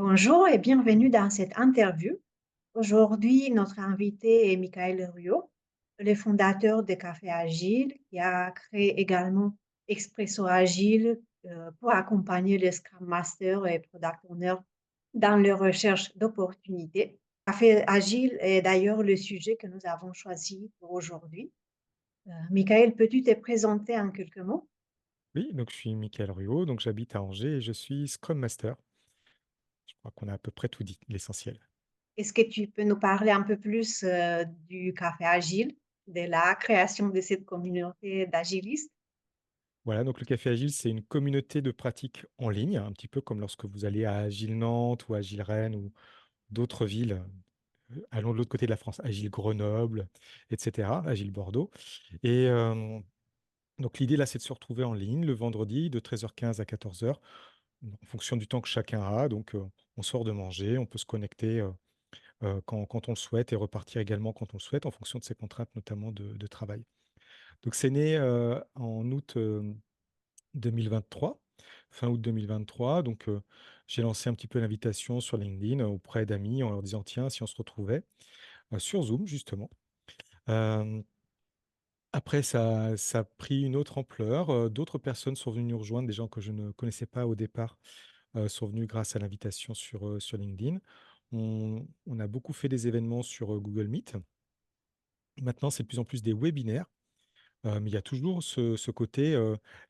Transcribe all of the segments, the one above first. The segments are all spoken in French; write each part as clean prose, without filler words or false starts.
Bonjour et bienvenue dans cette interview. Aujourd'hui, notre invité est Michael Ruot, le fondateur de Café Agile, qui a créé également Expresso Agile pour accompagner les Scrum Masters et Product Owners dans leur recherche d'opportunités. Café Agile est d'ailleurs le sujet que nous avons choisi pour aujourd'hui. Michael, peux-tu te présenter en quelques mots? Oui, donc je suis Michael Ruot, donc j'habite à Angers et je suis Scrum Master. Je crois qu'on a à peu près tout dit, l'essentiel. Est-ce que tu peux nous parler un peu plus du Café Agile, de la création de cette communauté d'agilistes? Voilà, donc le Café Agile, c'est une communauté de pratique en ligne, un petit peu comme lorsque vous allez à Agile Nantes ou Agile Rennes ou d'autres villes, allons de l'autre côté de la France, Agile Grenoble, etc., Agile Bordeaux. Et donc l'idée là, c'est de se retrouver en ligne le vendredi de 13h15 à 14h, en fonction du temps que chacun a. Donc on sort de manger, on peut se connecter quand on le souhaite et repartir également quand on le souhaite, en fonction de ses contraintes, notamment de travail. Donc c'est né, en août, 2023, fin août 2023. Donc j'ai lancé un petit peu l'invitation sur LinkedIn auprès d'amis en leur disant: «Tiens, si on se retrouvait?» Sur Zoom justement. Hem, Après ça a pris une autre ampleur, d'autres personnes sont venues nous rejoindre, des gens que je ne connaissais pas au départ, sont venus grâce à l'invitation sur LinkedIn. On a beaucoup fait des événements sur, Google Meet. Maintenant, c'est de plus en plus des webinaires, mais il y a toujours ce côté,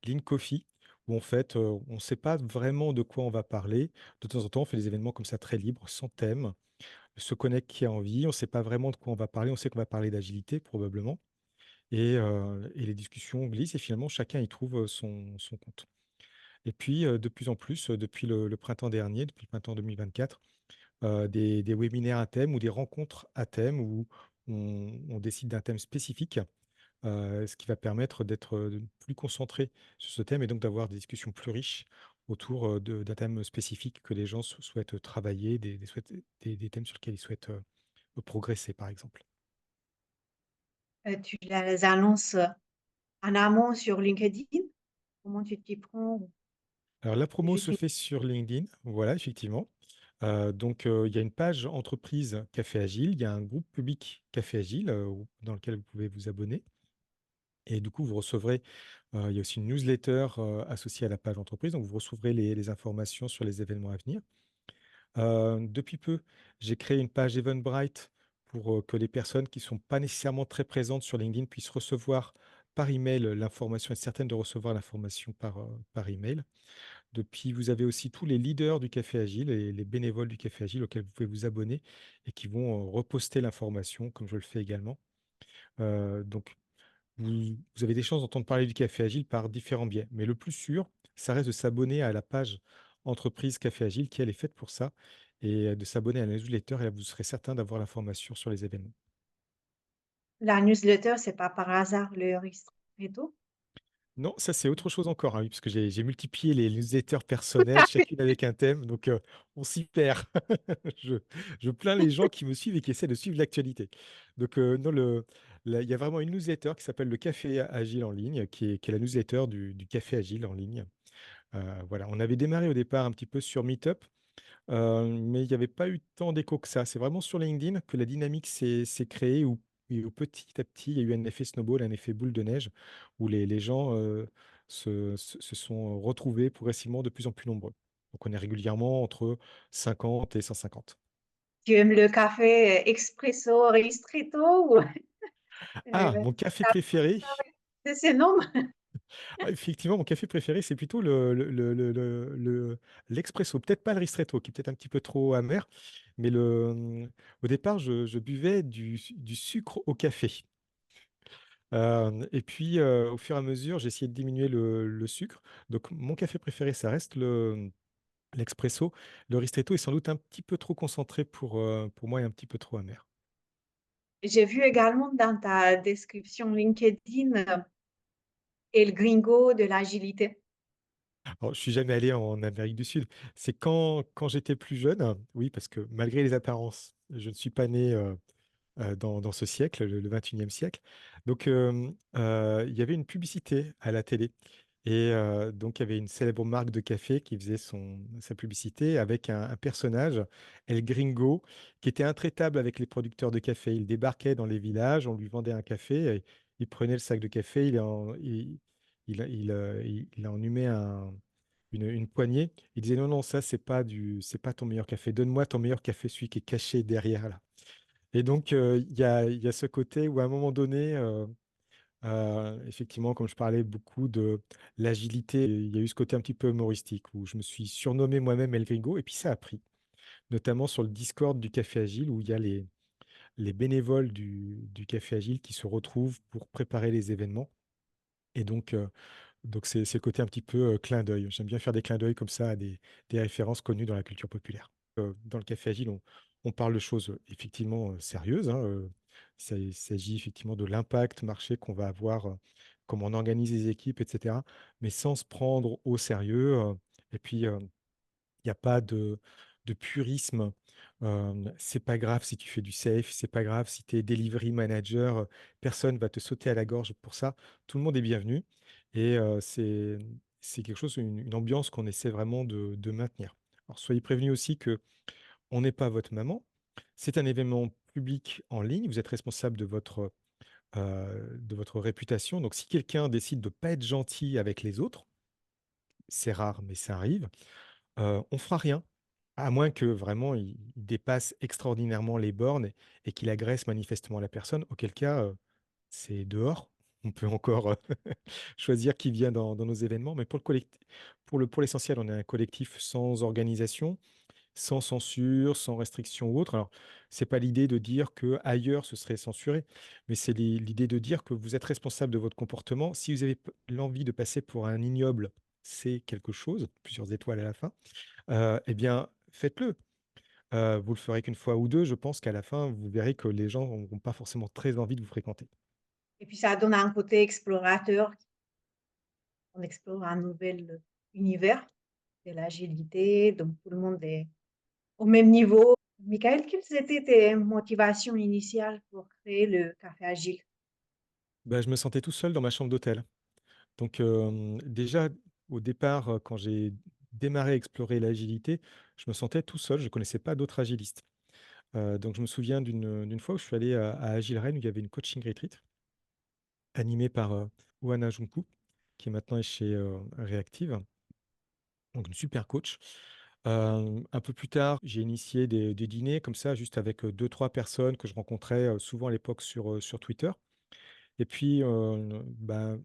Lean Coffee où en fait, on ne sait pas vraiment de quoi on va parler. De temps en temps, on fait des événements comme ça très libres, sans thème. Se connecte qui a envie, on ne sait pas vraiment de quoi on va parler. On sait qu'on va parler d'agilité probablement et les discussions glissent et finalement chacun y trouve, son compte. Et puis, de plus en plus, depuis le printemps dernier, depuis le printemps 2024, des webinaires à thème ou des rencontres à thème où on décide d'un thème spécifique. Ce qui va permettre d'être, plus concentré sur ce thème et donc d'avoir des discussions plus riches autour, d'un thème spécifique que les gens souhaitent travailler, des thèmes sur lesquels ils souhaitent, progresser, par exemple. Tu les annonces en amont sur LinkedIn? Comment tu t'y prends? Alors la promo Juste se une- fait sur LinkedIn, voilà, effectivement. Donc il y a une page entreprise Café Agile, il y a un groupe public Café Agile, dans lequel vous pouvez vous abonner et du coup vous recevrez, il y a aussi une newsletter, associée à la page entreprise, donc vous recevrez les informations sur les événements à venir. Depuis peu, j'ai créé une page Eventbrite pour, que les personnes qui ne sont pas nécessairement très présentes sur LinkedIn puissent recevoir par email l'information, être certaines de recevoir l'information par email. Depuis, vous avez aussi tous les leaders du Café Agile et les bénévoles du Café Agile auxquels vous pouvez vous abonner et qui vont, reposter l'information comme je le fais également. Donc vous avez des chances d'entendre parler du Café Agile par différents biais, mais le plus sûr, ça reste de s'abonner à la page entreprise Café Agile qui, elle, est faite pour ça et de s'abonner à la newsletter et là, vous serez certain d'avoir l'information sur les événements. La newsletter, c'est pas par hasard le ristretto? Non, ça, c'est autre chose encore, hein, oui, parce que j'ai multiplié les newsletters personnelles, chacune avec un thème, donc on s'y perd. Je je plains les gens qui me suivent et qui essaient de suivre l'actualité. Donc non, il y a vraiment une newsletter qui s'appelle le Café Agile en ligne, qui est la newsletter du Café Agile en ligne. Voilà, on avait démarré au départ un petit peu sur Meetup, mais il n'y avait pas eu tant d'écho que ça. C'est vraiment sur LinkedIn que la dynamique s'est créée où petit à petit, il y a eu un effet snowball, un effet boule de neige, où les gens, se sont retrouvés progressivement de plus en plus nombreux. Donc on est régulièrement entre 50 et 150. Tu aimes le café expresso ristretto ou Ah, mon café préféré? c'est ces noms? Ah, effectivement, mon café préféré, c'est plutôt l'expresso. Peut-être pas le ristretto, qui est peut-être un petit peu trop amer, mais au départ, je buvais du sucre au café. Et puis, au fur et à mesure, j'ai essayé de diminuer le sucre. Donc mon café préféré, ça reste l'expresso. Le ristretto est sans doute un petit peu trop concentré pour moi et un petit peu trop amer. J'ai vu également dans ta description LinkedIn El Gringo de l'agilité. Alors, je suis jamais allé en Amérique du Sud. C'est quand j'étais plus jeune, oui, parce que malgré les apparences, je ne suis pas né, dans ce siècle, le 21e siècle. Donc il y avait une publicité à la télé Et donc il y avait une célèbre marque de café qui faisait sa publicité avec un personnage, El Gringo, qui était intraitable avec les producteurs de café. Il débarquait dans les villages, on lui vendait un café, et il prenait le sac de café, il en humait une poignée. Il disait: «Non, non, ça, c'est pas ton meilleur café. Donne-moi ton meilleur café, celui qui est caché derrière là». Et donc, il y a ce côté où à un moment donné, effectivement, comme je parlais beaucoup de l'agilité, il y a eu ce côté un petit peu humoristique où je me suis surnommé moi-même El Gringo et puis ça a pris, notamment sur le Discord du Café Agile où il y a les bénévoles du Café Agile qui se retrouvent pour préparer les événements. Et donc c'est le côté un petit peu clin d'œil. J'aime bien faire des clins d'œil comme ça à des références connues dans la culture populaire. Dans le Café Agile, on parle de choses effectivement sérieuses, hein, il s'agit effectivement de l'impact marché qu'on va avoir, comment on organise les équipes, etc. Mais sans se prendre au sérieux. Et puis, il n'y a pas de purisme. C'est pas grave si tu fais du safe, c'est pas grave si tu es delivery manager, personne va te sauter à la gorge pour ça. Tout le monde est bienvenu et c'est quelque chose, une ambiance qu'on essaie vraiment de maintenir. Alors soyez prévenus aussi que on n'est pas votre maman. C'est un événement public en ligne, vous êtes responsable de votre réputation. Donc si quelqu'un décide de pas être gentil avec les autres, c'est rare, mais ça arrive, on fera rien. À moins que vraiment il dépasse extraordinairement les bornes et qu'il agresse manifestement la personne, auquel cas, c'est dehors. On peut encore, choisir qui vient dans nos événements, mais pour l'essentiel, on est un collectif sans organisation, sans censure, sans restriction ou autre. Alors, c'est pas l'idée de dire que ailleurs ce serait censuré, mais c'est l'idée de dire que vous êtes responsable de votre comportement. Si vous avez l'envie de passer pour un ignoble, c'est quelque chose, plusieurs étoiles à la fin, eh bien, faites-le. Vous le ferez qu'une fois ou 2. Je pense qu'à la fin, vous verrez que les gens n'auront pas forcément très envie de vous fréquenter. Et puis ça donne un côté explorateur, on explore un nouvel univers de l'agilité, donc tout le monde est au même niveau. Michael, quelles étaient tes motivations initiales pour créer le café agile? Bah, je me sentais tout seul dans ma chambre d'hôtel. Donc, déjà, au départ, quand j'ai démarré à explorer l'agilité, je me sentais tout seul, je ne connaissais pas d'autres agilistes. Donc je me souviens d'une fois où je suis allé à Agile Rennes, où il y avait une coaching retreat animée par, Oana Junku, qui maintenant est chez, Reactive, donc une super coach. Un peu plus tard, j'ai initié des dîners comme ça, juste avec, 2-3 personnes que je rencontrais, souvent à l'époque sur Twitter. Et puis, bah,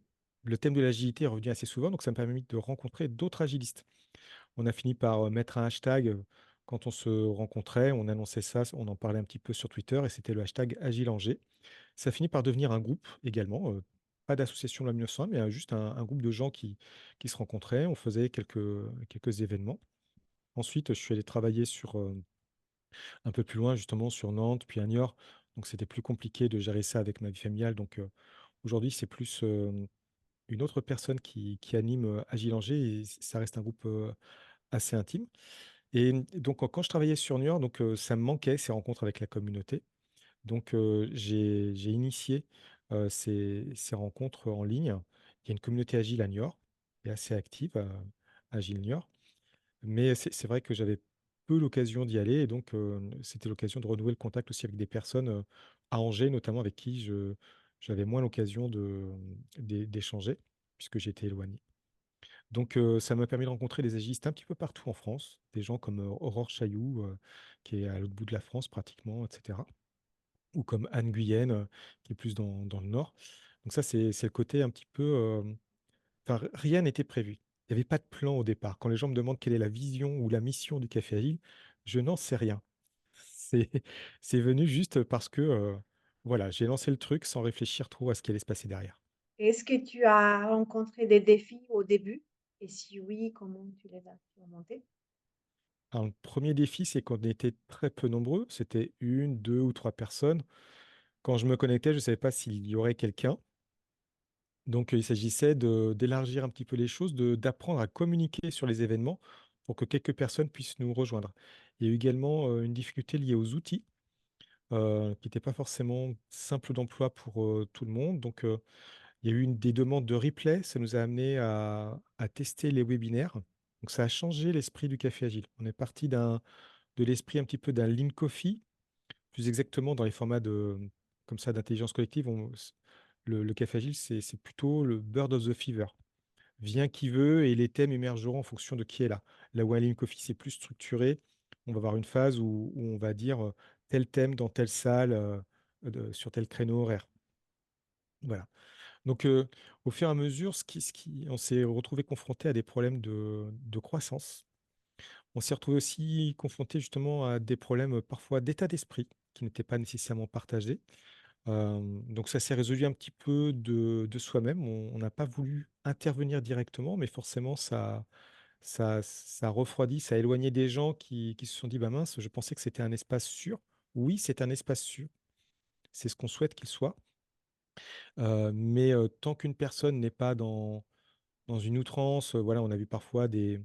le thème de l'agilité est revenu assez souvent, donc ça m'a permis de rencontrer d'autres agilistes. On a fini par, mettre un hashtag, quand on se rencontrait, on annonçait ça, on en parlait un petit peu sur Twitter et c'était le hashtag AgileAngers. Ça a fini par devenir un groupe également, pas d'association loi 1901, mais, juste un groupe de gens qui se rencontraient. On faisait quelques événements. Ensuite, je suis allé travailler un peu plus loin, justement sur Nantes, puis à Niort, donc c'était plus compliqué de gérer ça avec ma vie familiale, donc aujourd'hui, c'est plus, une autre personne qui anime, Agile Angers et ça reste un groupe, assez intime. Et donc quand je travaillais sur Niort, donc ça me manquait ces rencontres avec la communauté. Donc j'ai initié, ces rencontres en ligne. Il y a une communauté agile à Niort, qui est assez active, Agile Niort. Mais c'est vrai que j'avais peu l'occasion d'y aller et donc c'était l'occasion de renouer le contact aussi avec des personnes, à Angers notamment avec qui j'avais moins l'occasion d'échanger puisque j'étais éloigné. Donc ça m'a permis de rencontrer des agilistes un petit peu partout en France, des gens comme, Aurore Chailloux, qui est à l'autre bout de la France pratiquement et cetera, ou comme Anne Guyenne, qui est plus dans le nord. Donc ça, c'est le côté un petit peu, enfin, rien n'était prévu. Il y avait pas de plan au départ. Quand les gens me demandent quelle est la vision ou la mission du Café Agile, je n'en sais rien. C'est c'est venu juste parce que, voilà, j'ai lancé le truc sans réfléchir trop à ce qui allait se passer derrière. Est-ce que tu as rencontré des défis au début? Et si oui, comment tu les as surmontés? Alors le 1er défi, c'est qu'on était très peu nombreux, c'était une, 2 ou 3 personnes. Quand je me connectais, je ne savais pas s'il y aurait quelqu'un. Donc, il s'agissait d'élargir un petit peu les choses, d'apprendre à communiquer sur les événements pour que quelques personnes puissent nous rejoindre. Il y a eu également, une difficulté liée aux outils, qui n'étaient pas forcément simples d'emploi pour, tout le monde. Donc, Il y a eu des demandes de replay, ça nous a amené à tester les webinaires. Donc ça a changé l'esprit du café agile. On est parti de l'esprit un petit peu d'un lean coffee, plus exactement dans les formats comme ça d'intelligence collective. Le café agile, c'est plutôt le bird of the fever. Vient qui veut et les thèmes émergeront en fonction de qui est là. Là où un lean coffee, c'est plus structuré, on va avoir une phase où on va dire tel thème dans telle salle, sur tel créneau horaire. Voilà. Donc, au fur et à mesure, on s'est retrouvé confronté à des problèmes de croissance. On s'est retrouvé aussi confronté justement à des problèmes parfois d'état d'esprit qui n'étaient pas nécessairement partagés. Donc ça s'est résolu un petit peu de soi-même. On n'a pas voulu intervenir directement, mais forcément ça a refroidi, ça a éloigné des gens qui se sont dit: «Bah mince, je pensais que c'était un espace sûr». Oui, c'est un espace sûr, c'est ce qu'on souhaite qu'il soit, mais tant qu'une personne n'est pas dans une outrance, voilà, on a vu parfois des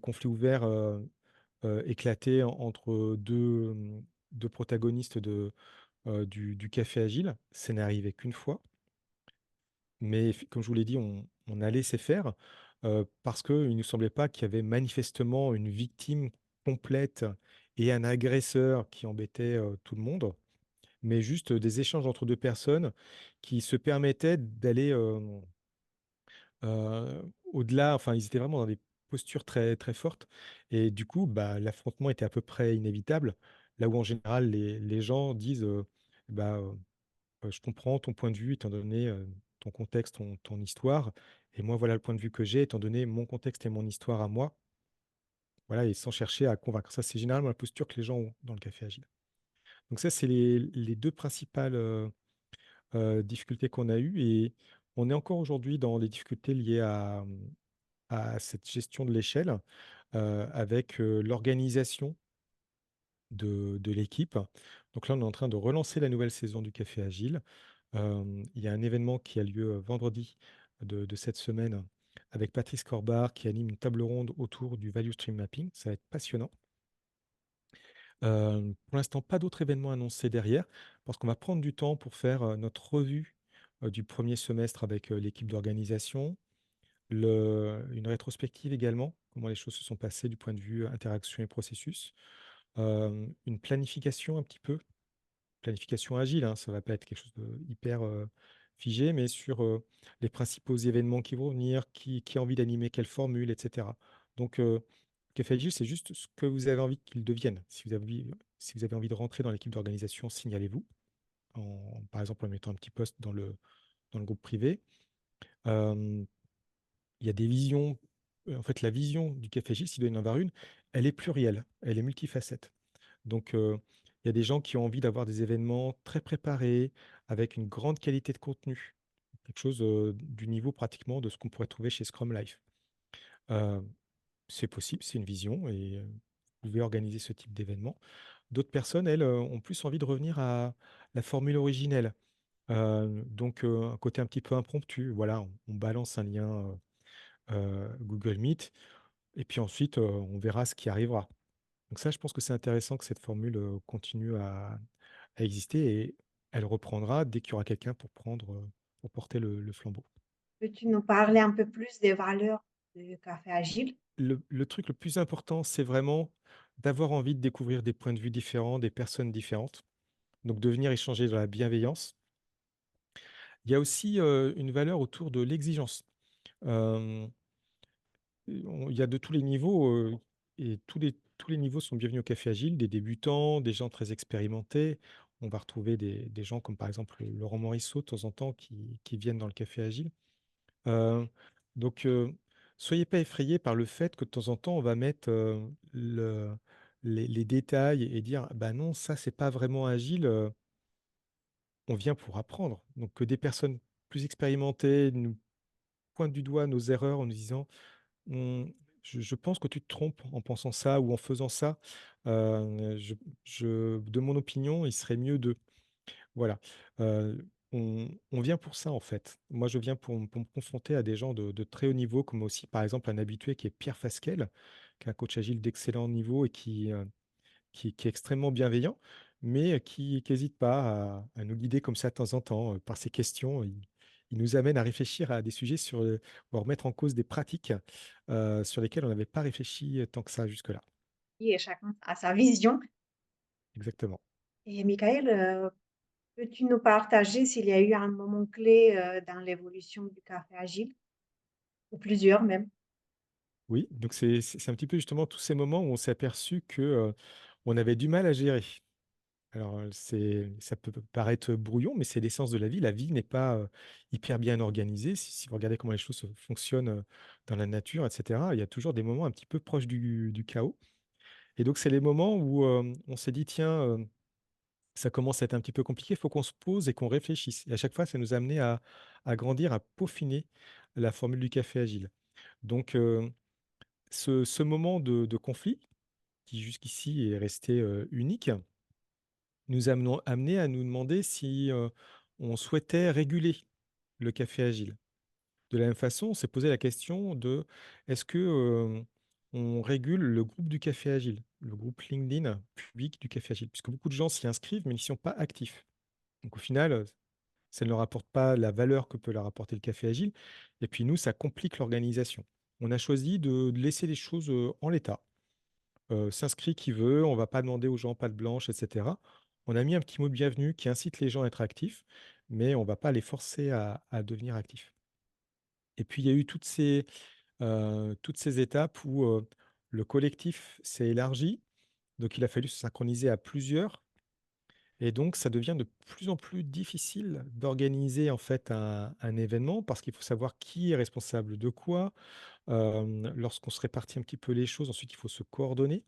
conflits ouverts, éclater entre 2 protagonistes du café agile. Ça n'est arrivé qu'une fois, mais comme je vous l'ai dit, on a laissé faire, parce qu'il ne nous semblait pas qu'il y avait manifestement une victime complète et un agresseur qui embêtait, tout le monde, mais juste des échanges entre 2 personnes qui se permettaient d'aller, au-delà, enfin, ils étaient vraiment dans des postures très, très fortes et du coup, bah, l'affrontement était à peu près inévitable. Là où en général les gens disent, bah, «Je comprends ton point de vue étant donné, ton contexte, ton histoire et moi voilà le point de vue que j'ai étant donné mon contexte et mon histoire à moi». Voilà et sans chercher à convaincre. Ça, c'est généralement la posture que les gens ont dans le café agile. Donc ça, c'est les 2 principales, difficultés qu'on a eues et on est encore aujourd'hui dans les difficultés liées à cette gestion de l'échelle, avec, l'organisation de l'équipe. Donc là, on est en train de relancer la nouvelle saison du Café Agile. Il y a un événement qui a lieu, vendredi de cette semaine avec Patrice Corbar qui anime une table ronde autour du value stream mapping. Ça va être passionnant. Pour l'instant, pas d'autres événements annoncés derrière parce qu'on va prendre du temps pour faire, notre revue, du premier semestre avec, l'équipe d'organisation. Une rétrospective également, comment les choses se sont passées du point de vue interaction et processus. Une planification un petit peu, planification agile, hein, ça va pas être quelque chose de hyper, figé, mais sur, les principaux événements qui vont venir, qui a envie d'animer quelle formule et cetera. Donc, Café Agile, c'est juste ce que vous avez envie qu'il devienne. Si vous avez envie de rentrer dans l'équipe d'organisation, signalez-vous, par exemple, en mettant un petit post dans le groupe privé. Hem Il y a des visions, en fait, la vision du café agile, s'il doit y en avoir une, elle est plurielle, elle est multifacette. Donc, il y a des gens qui ont envie d'avoir des événements très préparés, avec une grande qualité de contenu, quelque chose, du niveau pratiquement de ce qu'on pourrait trouver chez Scrum Life. Heu, c'est possible, c'est une vision et vous pouvez organiser ce type d'événement. D'autres personnes, elles, ont plus envie de revenir à la formule originelle, donc, un côté un petit peu impromptu. Voilà, on balance un lien, Google Meet et puis ensuite, on verra ce qui arrivera. Donc ça, je pense que c'est intéressant que cette formule, continue à exister et elle reprendra dès qu'il y aura quelqu'un pour porter le flambeau. Peux-tu nous parler un peu plus des valeurs du café agile? Le truc le plus important, c'est vraiment d'avoir envie de découvrir des points de vue différents, des personnes différentes, donc de venir échanger dans la bienveillance. Il y a aussi, une valeur autour de l'exigence. Hem Il y a de tous les niveaux, et tous les niveaux sont bienvenus au Café Agile, des débutants, des gens très expérimentés. On va retrouver des gens comme par exemple, Laurent Morisseau de temps en temps qui viennent dans le Café Agile. Heu, donc, soyez pas effrayés par le fait que de temps en temps on va mettre, les détails et dire: «Bah non, ça c'est pas vraiment agile», on vient pour apprendre. Donc que des personnes plus expérimentées nous pointent du doigt nos erreurs en nous disant: Mmh, je pense que tu te trompes en pensant ça ou en faisant ça. De mon opinion, il serait mieux de voilà, on vient pour ça, en fait. Moi, je viens pour me confronter à des gens de très haut niveau, comme aussi, par exemple, un habitué qui est Pierre Fasquelle, qui est un coach agile d'excellent niveau et qui est extrêmement bienveillant, mais qui hésite pas à nous guider comme ça de temps en temps, par ses questions. il nous amène à réfléchir à des sujets ou à remettre en cause des pratiques, sur lesquelles on n'avait pas réfléchi, tant que ça jusque-là. Et chacun a sa vision. Exactement. Et Michael, peux-tu nous partager s'il y a eu un moment clé, dans l'évolution du café agile? Ou plusieurs même? Oui, donc c'est un petit peu justement tous ces moments où on s'est aperçu que, on avait du mal à gérer. Alors, ça peut paraître brouillon, mais c'est l'essence de la vie. La vie n'est pas, hyper bien organisée. Si vous regardez comment les choses, fonctionnent, dans la nature et cetera, il y a toujours des moments un petit peu proches du chaos et donc c'est les moments où, on s'est dit: «Tiens, ça commence à être un petit peu compliqué, il faut qu'on se pose et qu'on réfléchisse» et à chaque fois, ça nous a amené à grandir, à peaufiner la formule du café agile. Donc, ce moment de conflit qui jusqu'ici est resté, unique, nous a amené à nous demander si, on souhaitait réguler le café agile. De la même façon, on s'est posé la question de: «Est-ce que, on régule le groupe du café agile?» Le groupe LinkedIn public du café agile, puisque beaucoup de gens s'y inscrivent, mais ils n'y sont pas actifs. Donc au final, ça ne leur apporte pas la valeur que peut leur apporter le café agile et puis nous, ça complique l'organisation. On a choisi de laisser les choses, en l'état. S'inscrit qui veut, on va pas demander aux gens patte blanche et cetera. On a mis un petit mot de bienvenue qui incite les gens à être actifs, mais on va pas les forcer à devenir actifs. Et puis il y a eu toutes ces étapes où, le collectif s'est élargi, donc il a fallu se synchroniser à plusieurs et donc ça devient de plus en plus difficile d'organiser en fait un événement parce qu'il faut savoir qui est responsable de quoi. Lorsqu'on se répartit un petit peu les choses, ensuite il faut se coordonner.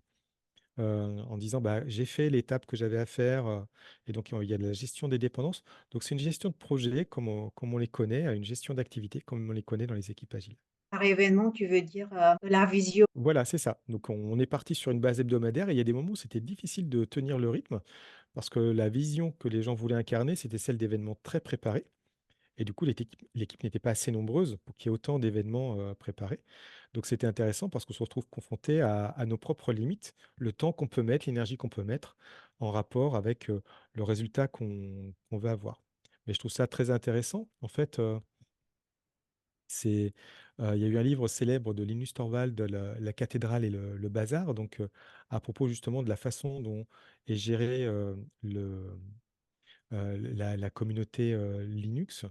En disant: «Bah, j'ai fait l'étape que j'avais à faire», et donc il y a de la gestion des dépendances. Donc c'est une gestion de projet comme on les connaît, une gestion d'activité comme on les connaît dans les équipes agiles. Par événement, tu veux dire, la visio? Voilà, c'est ça. Donc on est parti sur une base hebdomadaire et il y a des moments où c'était difficile de tenir le rythme parce que la vision que les gens voulaient incarner, c'était celle d'événements très préparés. Et du coup, l'équipe n'était pas assez nombreuse pour qu'il y ait autant d'événements, préparés. Donc c'était intéressant parce qu'on se retrouve confronté à nos propres limites, le temps qu'on peut mettre, l'énergie qu'on peut mettre en rapport avec, le résultat qu'on va avoir. Mais je trouve ça très intéressant. En fait, il y a eu un livre célèbre de Linus Torvald, La cathédrale et le bazar, donc à propos justement de la façon dont est gérée, la communauté, Linux.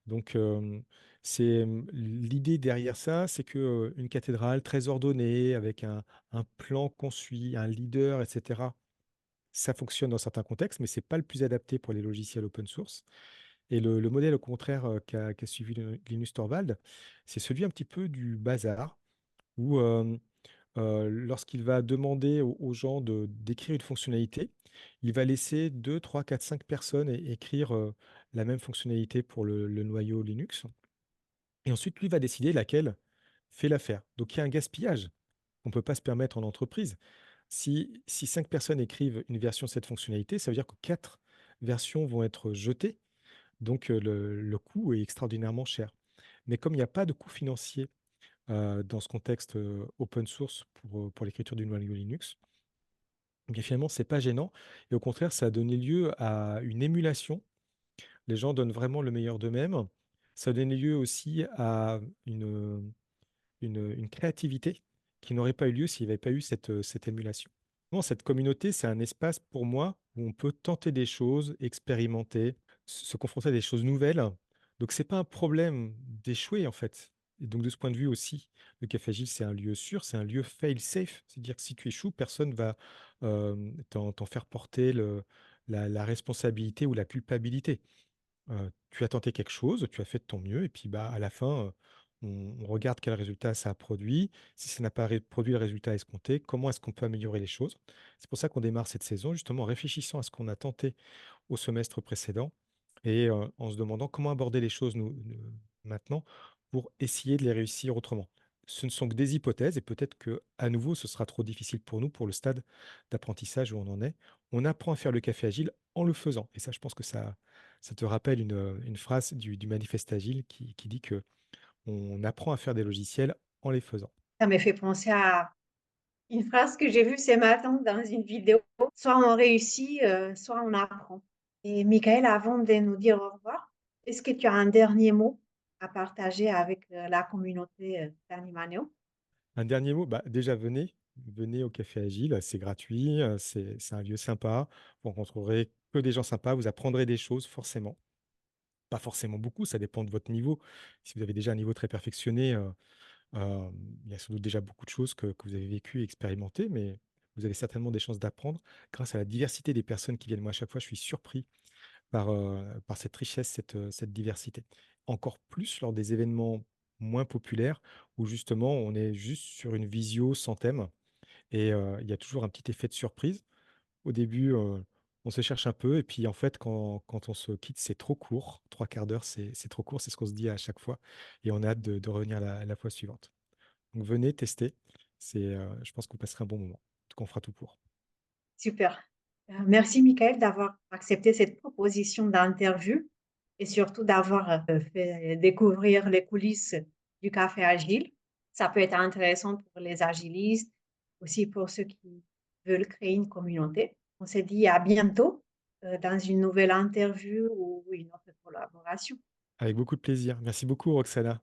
Donc, l'idée derrière ça, c'est que, une cathédrale très ordonnée avec un plan qu'on suit, un leader et cetera, ça fonctionne dans certains contextes, mais c'est pas le plus adapté pour les logiciels open source et le modèle au contraire, qu'a suivi Linus Torvald, c'est celui un petit peu du bazar où, lorsqu'il va demander aux gens d'écrire une fonctionnalité, il va laisser 2, 3, 4, 5 personnes écrire, la même fonctionnalité pour le noyau Linux et ensuite, lui va décider laquelle fait l'affaire. Donc il y a un gaspillage qu'on ne peut pas se permettre en entreprise. Si 5 personnes écrivent une version de cette fonctionnalité, ça veut dire que 4 versions vont être jetées, donc le coût est extraordinairement cher. Mais comme il n'y a pas de coût financier, dans ce contexte, open source pour l'écriture du noyau Linux, eh bien finalement c'est pas gênant et au contraire ça a donné lieu à une émulation. Les gens donnent vraiment le meilleur d'eux-mêmes. Ça a donné lieu aussi à une créativité qui n'aurait pas eu lieu s'il n'y avait pas eu cette émulation. Non, cette communauté, c'est un espace pour moi où on peut tenter des choses, expérimenter, se confronter à des choses nouvelles. Donc c'est pas un problème d'échouer en fait. Et donc de ce point de vue aussi, le Café Agile, c'est un lieu sûr, c'est un lieu fail safe. C'est-à-dire que si tu échoues, personne va t'en faire porter la responsabilité ou la culpabilité. Tu as tenté quelque chose, tu as fait de ton mieux et puis, bah, à la fin, on regarde quel résultat ça a produit. Si ça n'a pas produit le résultat escompté, comment est-ce qu'on peut améliorer les choses? C'est pour ça qu'on démarre cette saison justement en réfléchissant à ce qu'on a tenté au semestre précédent et en se demandant comment aborder les choses maintenant pour essayer de les réussir autrement. Ce ne sont que des hypothèses et peut-être que à nouveau ce sera trop difficile pour nous pour le stade d'apprentissage où on en est. On apprend à faire le café agile en le faisant et ça je pense que ça te rappelle une phrase du manifeste agile qui dit que on apprend à faire des logiciels en les faisant. Ça me fait penser à une phrase que j'ai vue ce matin dans une vidéo: «Soit on réussit, soit on apprend». Et Michael, avant de nous dire au revoir, Est-ce que tu as un dernier mot à partager avec, la communauté, d'Animano? Un dernier mot, bah, déjà venez au Café Agile, c'est gratuit, c'est un lieu sympa. Vous rencontrerez que des gens sympas, vous apprendrez des choses forcément. Pas forcément beaucoup, ça dépend de votre niveau. Si vous avez déjà un niveau très perfectionné, il y a sans doute déjà beaucoup de choses que vous avez vécues et expérimentées, mais vous avez certainement des chances d'apprendre grâce à la diversité des personnes qui viennent. Moi, à chaque fois, je suis surpris par cette richesse, cette diversité. Encore plus lors des événements moins populaires où justement on est juste sur une visio sans thème et il y a toujours un petit effet de surprise. Au début, on se cherche un peu et puis en fait quand on se quitte, c'est trop court. 3/4 d'heure, c'est trop court, c'est ce qu'on se dit à chaque fois et on a hâte de revenir la fois suivante. Donc venez tester, je pense que vous passerez un bon moment. En tout cas, on fera tout pour. Super. Merci Michael d'avoir accepté cette proposition d'interview et surtout d'avoir, fait découvrir les coulisses du café agile. Ça peut être intéressant pour les agilistes, aussi pour ceux qui veulent créer une communauté. On se dit à bientôt, dans une nouvelle interview ou une autre collaboration. Avec beaucoup de plaisir. Merci beaucoup Roxana.